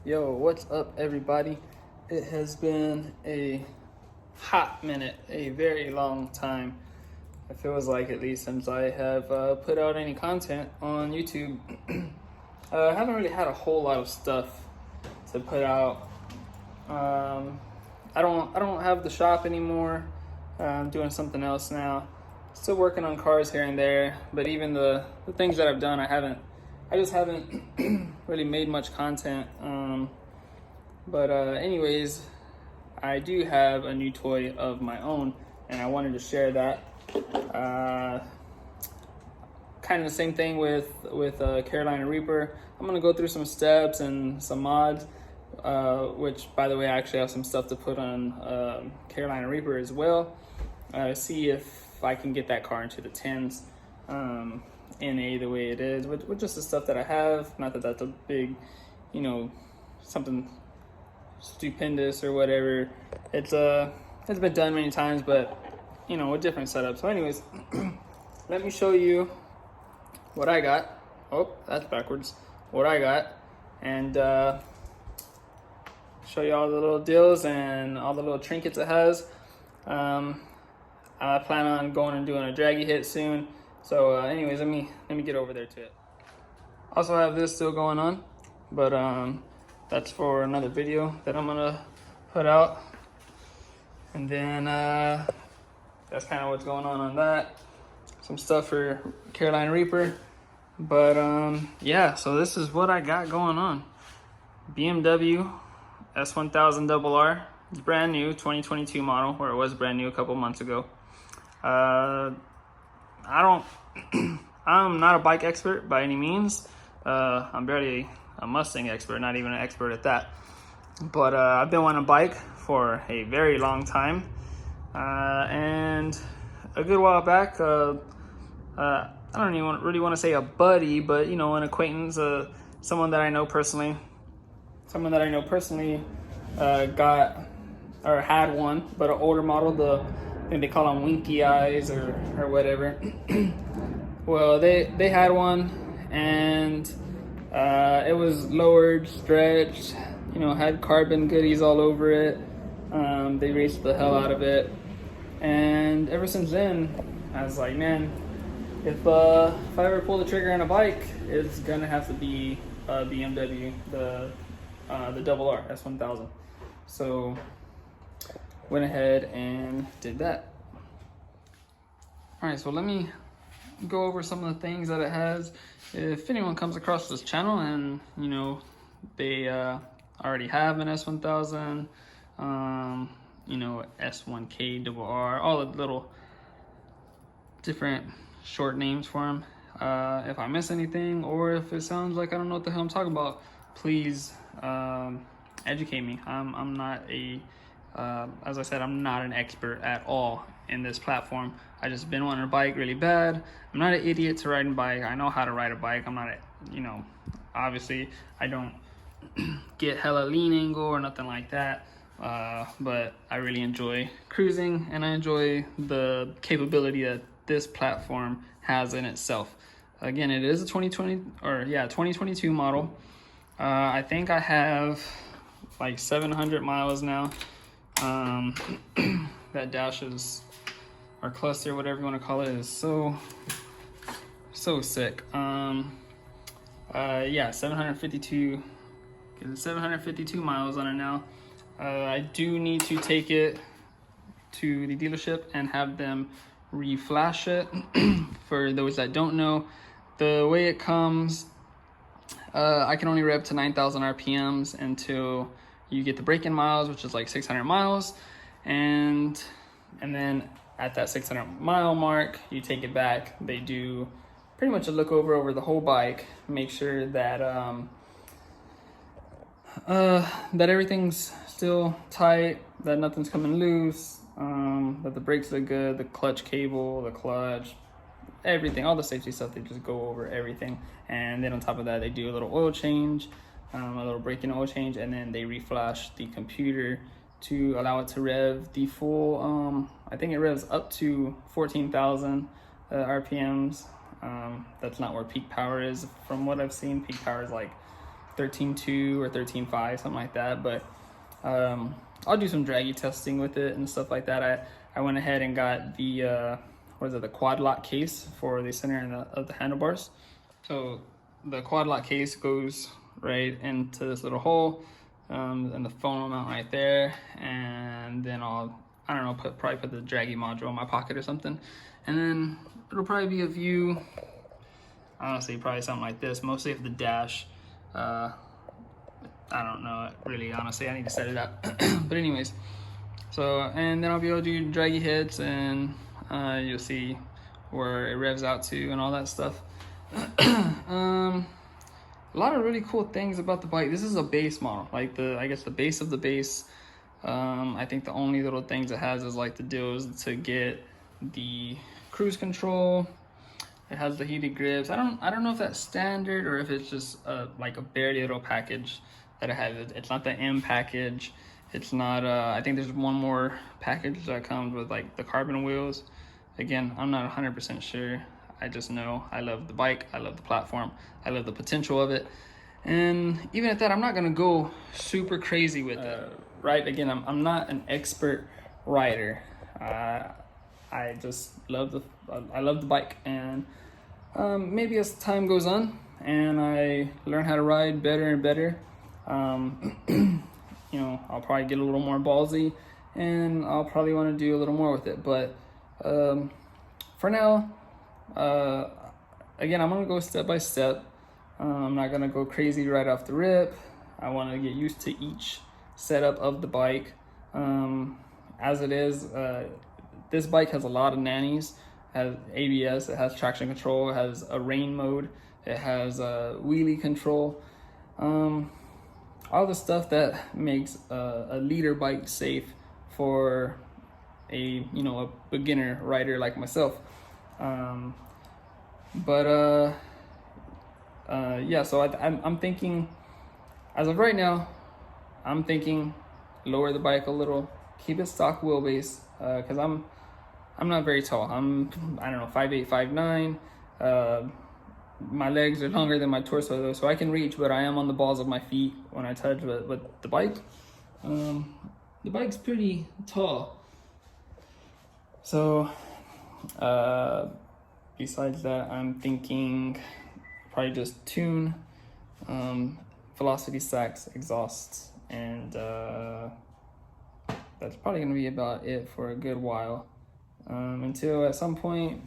Yo, what's up, everybody? It has been a hot minute, a very long time. It feels like, at least, since I have put out any content on YouTube. I haven't really had a whole lot of stuff to put out. I don't have the shop anymore. I'm doing something else now. Still working on cars here and there, but even the things that I've done, I just haven't really made much content. But anyways, I do have a new toy of my own, and I wanted to share that. Kind of the same thing with Carolina Reaper. I'm gonna go through some steps and some mods, which, by the way, I actually have some stuff to put on Carolina Reaper as well. See if I can get that car into the 10s. NA the way it is, with just the stuff that I have. Not that that's a big, something stupendous or whatever. It's been done many times, but with different setups. So anyways, let me show you what I got. Oh, that's backwards. What I got, and show you all the little deals and all the little trinkets it has. I plan on going and doing a draggy hit soon. So anyways, let me get over there to it. Also have this still going on, but that's for another video that I'm gonna put out. And then that's kind of what's going on that. Some stuff for Carolina Reaper. But yeah, so this is what I got going on. BMW S1000RR. It's brand new, 2022 model, or it was brand new a couple months ago. I'm not a bike expert by any means. I'm barely a Mustang expert, not even an expert at that. But I've been wanting a bike for a very long time. And a good while back, I don't even really want to say a buddy, but an acquaintance, someone that I know personally, got or had one, but an older model, I think they call them winky eyes or whatever. Well, they had one, and it was lowered, stretched, had carbon goodies all over it. They raced the hell out of it, and ever since then, I was like, man, if I ever pull the trigger on a bike, it's gonna have to be a BMW, the RR S1000. So went ahead and did that. All right, so let me go over some of the things that it has. If anyone comes across this channel and they already have an S1000, S1K RR, all the little different short names for them. If I miss anything, or if it sounds like I don't know what the hell I'm talking about, please educate me. I'm not as I said, I'm not an expert at all in this platform. I just been wanting a bike really bad. I'm not an idiot to ride a bike. I know how to ride a bike. I'm not obviously I don't get hella lean angle or nothing like that. But I really enjoy cruising, and I enjoy the capability that this platform has in itself. Again, it is a 2022 model. I think I have like 700 miles now. That dash is, or cluster, whatever you want to call it, is so sick. 752 miles on it now. I do need to take it to the dealership and have them reflash it. For those that don't know, the way it comes, I can only rev to 9,000 RPMs until you get the break-in miles, which is like 600 miles, and then at that 600 mile mark, you take it back. They do pretty much a look over the whole bike, make sure that that everything's still tight, that nothing's coming loose, that the brakes look good, the clutch cable, the clutch, everything, all the safety stuff. They just go over everything, and then on top of that, they do a little oil change, a little break-in oil change, and then they reflash the computer to allow it to rev the full, I think it revs up to 14,000 RPMs. That's not where peak power is. From what I've seen, peak power is like 13.2 or 13.5, something like that. But I'll do some draggy testing with it and stuff like that. I went ahead and got the the quad lock case for the center of the handlebars. So the quad lock case goes right into this little hole, and the phone will mount right there, and then I don't know, probably put the draggy module in my pocket or something, and then it'll probably be a view, honestly probably something like this, mostly of the dash. I don't know really, honestly, I need to set it up. But anyways, so, and then I'll be able to do draggy hits, and you'll see where it revs out to and all that stuff. A lot of really cool things about the bike. This is a base model, like I guess the base of the base. I think the only little things it has is like the deals to get the cruise control. It has the heated grips. I don't know if that's standard or if it's just like a barely little package that it has. It's not the M package. It's not, I think there's one more package that comes with like the carbon wheels. Again, I'm not 100% sure. I just know I love the bike. I love the platform. I love the potential of it. And even at that, I'm not gonna go super crazy with it. Right, again, I'm not an expert rider. I just love the bike, and maybe as time goes on and I learn how to ride better and better, you know, I'll probably get a little more ballsy, and I'll probably want to do a little more with it. But for now, again, I'm gonna go step by step. I'm not gonna go crazy right off the rip. I want to get used to each setup of the bike. As it is, this bike has a lot of nannies. It has ABS, it has traction control, it has a rain mode, it has wheelie control, all the stuff that makes a leader bike safe for a beginner rider like myself. Yeah, so I'm thinking, as of right now, I'm thinking lower the bike a little, keep it stock wheelbase, because I'm not very tall. I don't know, 5'8", 5'9". My legs are longer than my torso though, so I can reach, but I am on the balls of my feet when I touch. But the bike's pretty tall. So besides that, I'm thinking probably just tune, velocity stacks, exhausts, and that's probably gonna be about it for a good while, until at some point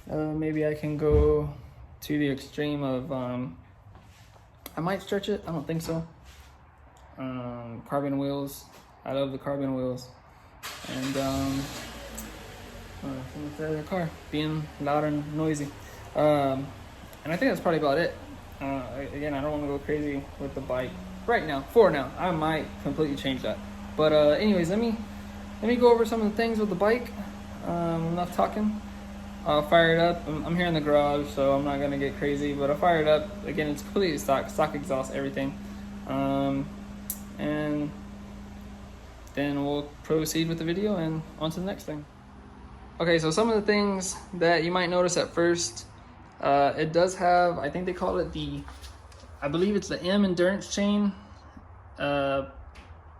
maybe I can go to the extreme of I might stretch it. I don't think so. Carbon wheels, I love the carbon wheels. And the car being loud and noisy, and I think that's probably about it. Again, I don't want to go crazy with the bike right now. For now, I might completely change that. But anyways, let me go over some of the things with the bike. Enough talking. I'll fire it up. I'm here in the garage, so I'm not gonna get crazy, but I'll fire it up. Again, it's completely stock exhaust, everything. And then we'll proceed with the video and on to the next thing. Okay, so some of the things that you might notice at first, it does have, I think they call it I believe it's the M endurance chain. By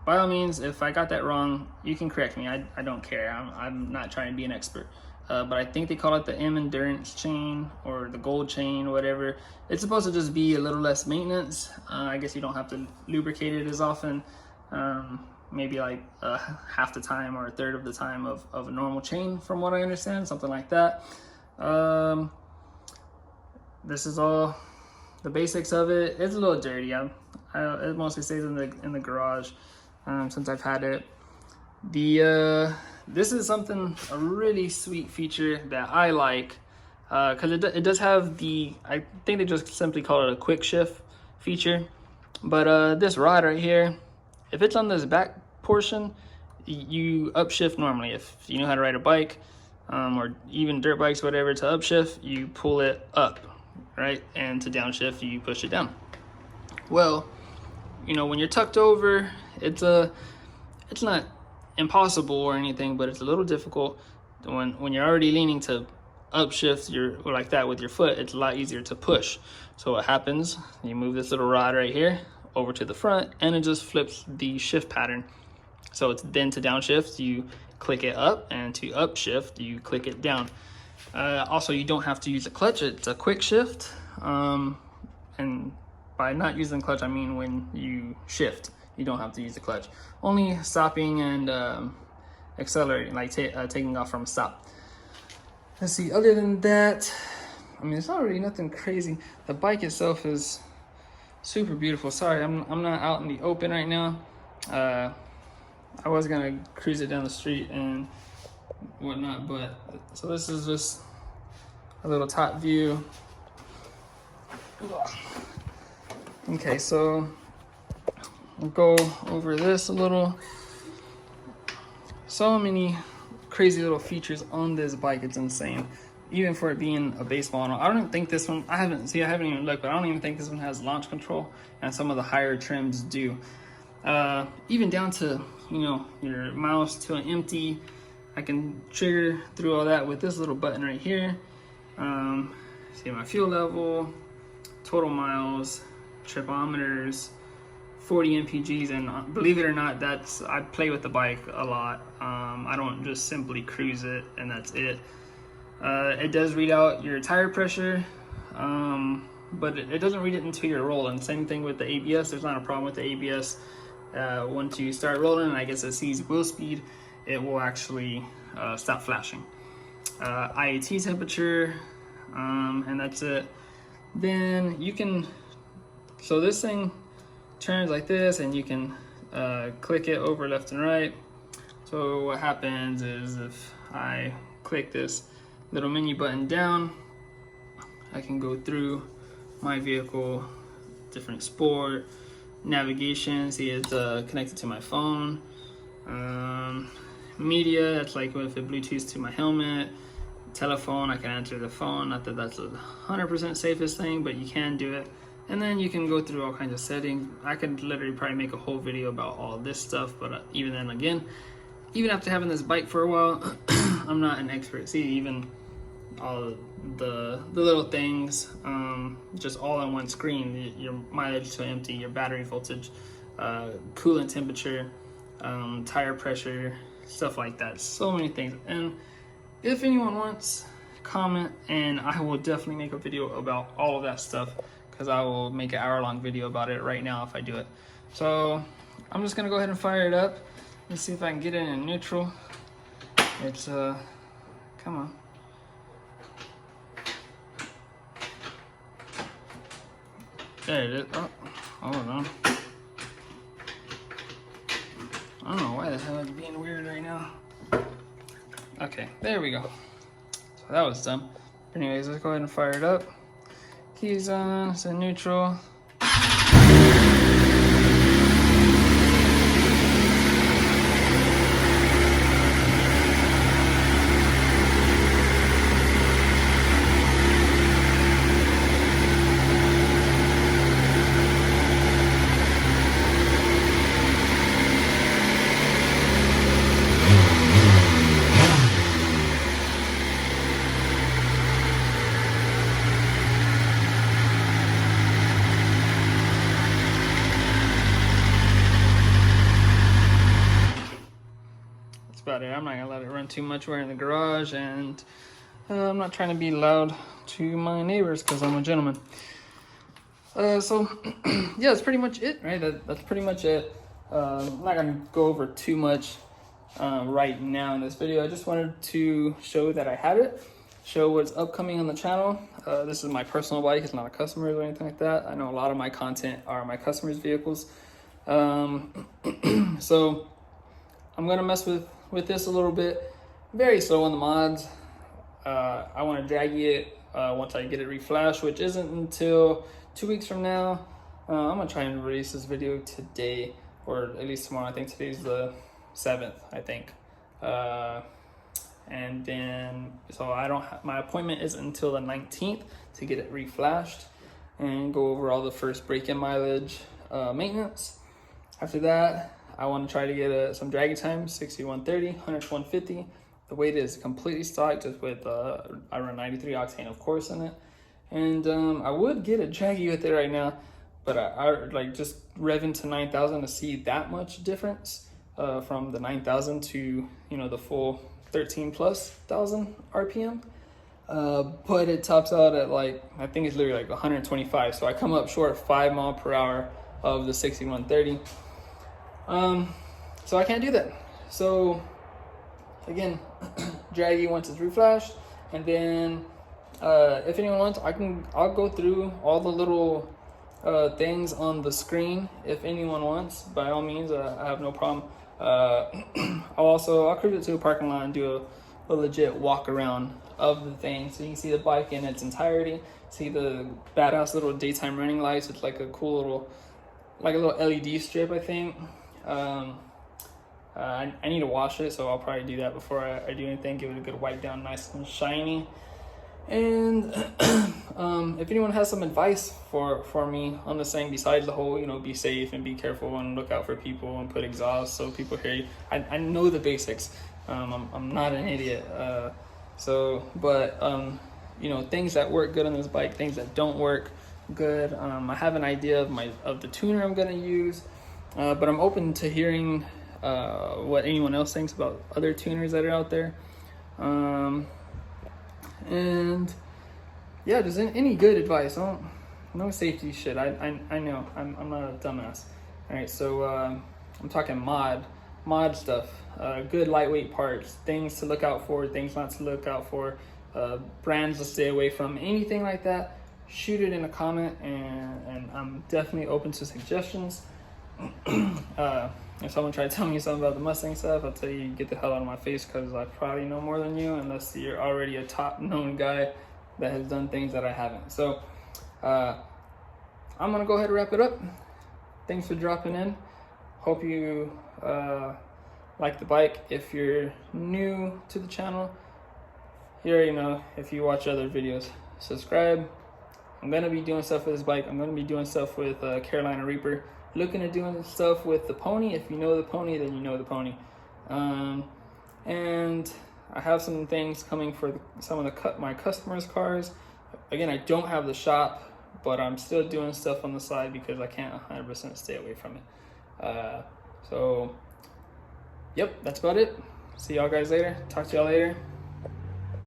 all means, if I got that wrong, you can correct me. I don't care. I'm not trying to be an expert. But I think they call it the M endurance chain or the gold chain, whatever. It's supposed to just be a little less maintenance. I guess you don't have to lubricate it as often. Maybe like half the time or a third of the time of a normal chain, from what I understand, something like that. This is all the basics of it. It's a little dirty. It mostly stays in the garage since I've had it. This is a really sweet feature that I like, because it does have I think they just simply call it a quick shift feature. But this rod right here, if it's on this back portion, you upshift normally. If you know how to ride a bike, or even dirt bikes, whatever, to upshift, you pull it up, right? And to downshift, you push it down. Well, when you're tucked over, it's not impossible or anything, but it's a little difficult when you're already leaning to upshift or like that with your foot, it's a lot easier to push. So what happens, you move this little rod right here over to the front and it just flips the shift pattern. So it's then to downshift, you click it up, and to upshift, you click it down. Also, you don't have to use a clutch, it's a quick shift. And by not using clutch, I mean when you shift, you don't have to use the clutch. Only stopping and accelerating, like taking off from stop. Let's see, other than that, I mean, it's not really nothing crazy. The bike itself is super beautiful. Sorry, I'm not out in the open right now. I was gonna cruise it down the street and whatnot, but so this is just a little top view. Okay, so we'll go over this a little. So many crazy little features on this bike, it's insane. Even for it being a base model, I don't even think this one, I haven't even looked, but I don't even think this one has launch control, and some of the higher trims do. Even down to, you know, your mouse to an empty, I can trigger through all that with this little button right here. See my fuel level, total miles, tripometers, 40 mpgs, and believe it or not, I play with the bike a lot. I don't just simply cruise it and that's it. It does read out your tire pressure, but it doesn't read it until you're rolling. Same thing with the ABS. There's not a problem with the ABS. Once you start rolling, and I guess it sees wheel speed, it will actually stop flashing. IAT temperature, and that's it. Then you can, so this thing turns like this, and you can click it over left and right. So what happens is if I click this little menu button down, I can go through my vehicle, different sport, navigation, see it's connected to my phone. Media, that's like if it Bluetooths to my helmet. Telephone, I can answer the phone. Not that that's a 100% safest thing, but you can do it. And then you can go through all kinds of settings. I could literally probably make a whole video about all this stuff, but even then, again, even after having this bike for a while, I'm not an expert. See, even all the little things, just all on one screen, your mileage to empty, your battery voltage, coolant temperature, tire pressure, stuff like that. So many things. And if anyone wants, comment, and I will definitely make a video about all of that stuff, because I will make an hour-long video about it right now if I do it. So I'm just gonna go ahead and fire it up. Let's see if I can get it in neutral. It's come on. There it is. Oh, hold on. I don't know why the hell it's being weird right now. Okay, there we go. So that was dumb. Anyways, let's go ahead and fire it up. Keys on, it's in neutral. About it. I'm not gonna let it run too much. We're in the garage, and I'm not trying to be loud to my neighbors because I'm a gentleman. So yeah, that's pretty much it, right? That's pretty much it. I'm not gonna go over too much right now in this video. I just wanted to show that I have it, show what's upcoming on the channel. This is my personal bike. It's not a customer's or anything like that. I know a lot of my content are my customers' vehicles. So I'm gonna mess with this a little bit, very slow on the mods. I want to draggy it once I get it reflashed, which isn't until 2 weeks from now. I'm gonna try and release this video today, or at least tomorrow. I think today's the 7th, I think. And then, so I don't have, my appointment is until the 19th to get it reflashed and go over all the first break-in mileage maintenance. After that, I want to try to get some draggy time, 60 130, 100 150, the way it is, completely stocked, just with I run 93 octane, of course, in it. And I would get a draggy with it right now, but I like just revving to 9,000 to see that much difference from the 9,000 to, you know, the full 13 plus thousand RPM. But it tops out at like, I think it's literally like 125. So I come up short 5 miles per hour of the 6130. So I can't do that. So again, draggy once it's reflashed, and then if anyone wants, I'll go through all the little things on the screen. If anyone wants, by all means, I have no problem. I'll cruise it to a parking lot and do a legit walk around of the thing, so you can see the bike in its entirety, see the badass little daytime running lights with like a cool little, like a little LED strip, I think. I need to wash it, so I'll probably do that before I do anything, give it a good wipe down, nice and shiny. And if anyone has some advice for me on this thing, besides the whole, you know, be safe and be careful and look out for people and put exhaust so people hear you. I know the basics. I'm not an idiot. But you know, things that work good on this bike, things that don't work good. I have an idea of the tuner I'm gonna use, but I'm open to hearing what anyone else thinks about other tuners that are out there. And yeah, just any good advice. No safety shit. I know I'm not a dumbass. All right, so I'm talking mod stuff, good lightweight parts, things to look out for, things not to look out for, brands to stay away from, anything like that. Shoot it in a comment, and I'm definitely open to suggestions. If someone tried to tell me something about the Mustang stuff, I'll tell you, get the hell out of my face, because I probably know more than you, unless you're already a top known guy that has done things that I haven't. So I'm gonna go ahead and wrap it up. Thanks for dropping in. Hope you like the bike. If you're new to the channel, you already know, if you watch other videos, subscribe. I'm gonna be doing stuff with this bike. I'm gonna be doing stuff with Carolina Reaper. Looking at doing stuff with the pony. If you know the pony, then you know the pony. And I have some things coming for some of my customers' cars. Again, I don't have the shop, but I'm still doing stuff on the side because I can't 100% stay away from it. So, yep, that's about it. See y'all guys later. Talk to y'all later.